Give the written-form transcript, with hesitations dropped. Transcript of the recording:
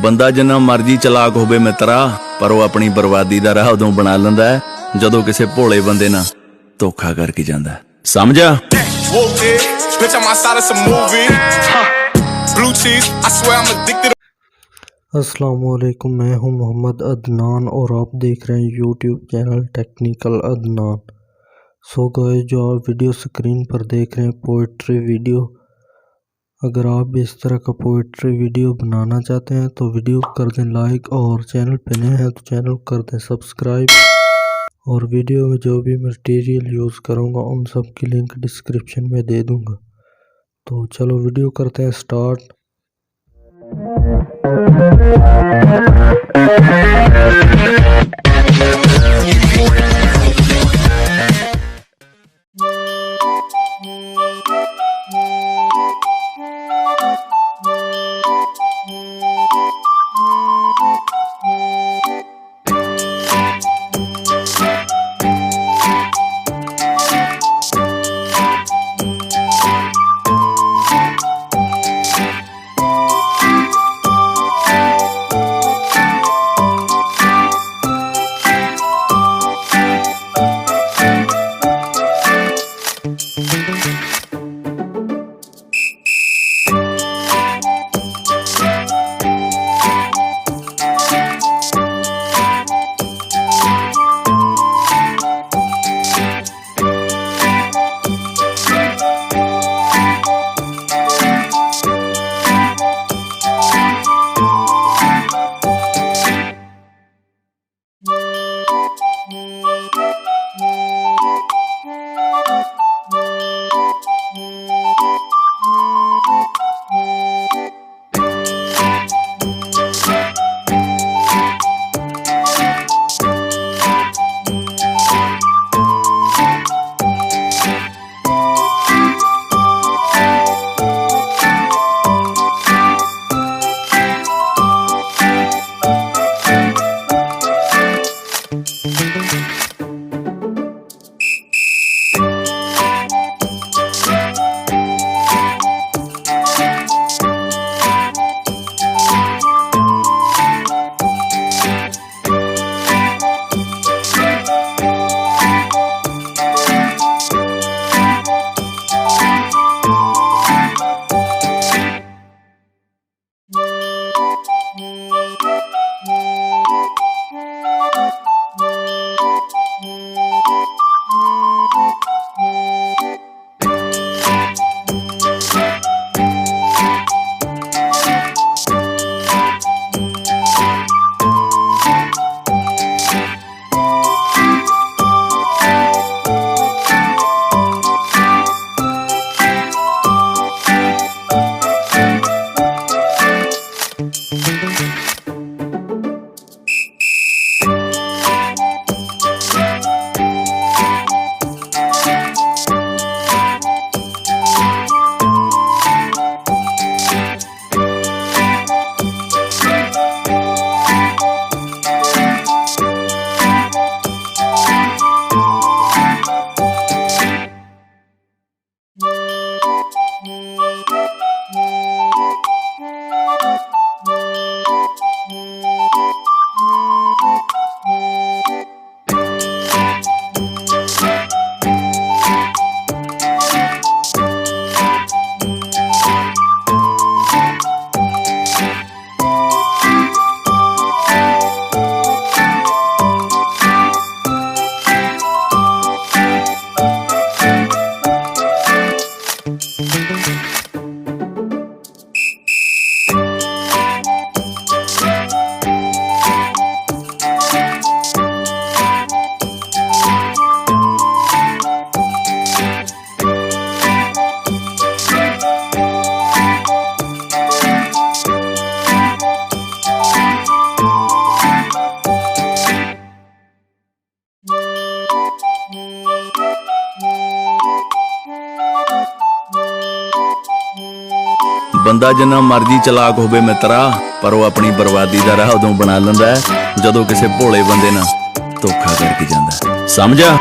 ਬੰਦਾ ਜਿੰਨਾ ਮਰਜੀ ਚਲਾਕ ਹੋਵੇ ਮਿੱਤਰਾ, ਪਰ ਉਹ ਆਪਣੀ ਬਰਬਾਦੀ ਦਾ ਰਾਹ ਉਦੋਂ ਬਣਾ ਲੈਂਦਾ ਹੈ ਜਦੋਂ ਕਿਸੇ ਭੋਲੇ ਬੰਦੇ ਨਾਲ ਧੋਖਾ ਕਰਕੇ ਜਾਂਦਾ। ਸਮਝਿਆ? अस्सलामुअलैकुम, मैं हूं मोहम्मद अदनान और आप देख रहे हैं YouTube channel technical Adnan. So guys, जो आप वीडियो स्क्रीन पर देख रहे हैं पोइट्री वीडियो, अगर आप भी इस तरह का पोइट्री वीडियो बनाना चाहते हैं तो वीडियो कर दें लाइक, और चैनल पे नए हैं तो चैनल कर दें सब्सक्राइब। और वीडियो में जो भी मटेरियल यूज़ करूँगा उन सब की लिंक डिस्क्रिप्शन में दे दूँगा। तो चलो वीडियो करते हैं स्टार्ट। ਬੰਦਾ ਜਿੰਨਾ ਮਰਜੀ ਚਲਾਕ ਹੋਵੇ ਮਿੱਤਰਾ, ਪਰ ਉਹ ਆਪਣੀ ਬਰਬਾਦੀ ਦਾ ਰਾਹ ਉਦੋਂ ਬਣਾ ਲੈਂਦਾ ਹੈ ਜਦੋਂ ਕਿਸੇ ਭੋਲੇ ਬੰਦੇ ਨਾਲ ਧੋਖਾ ਕਰਕੇ ਜਾਂਦਾ। ਸਮਝਿਆ?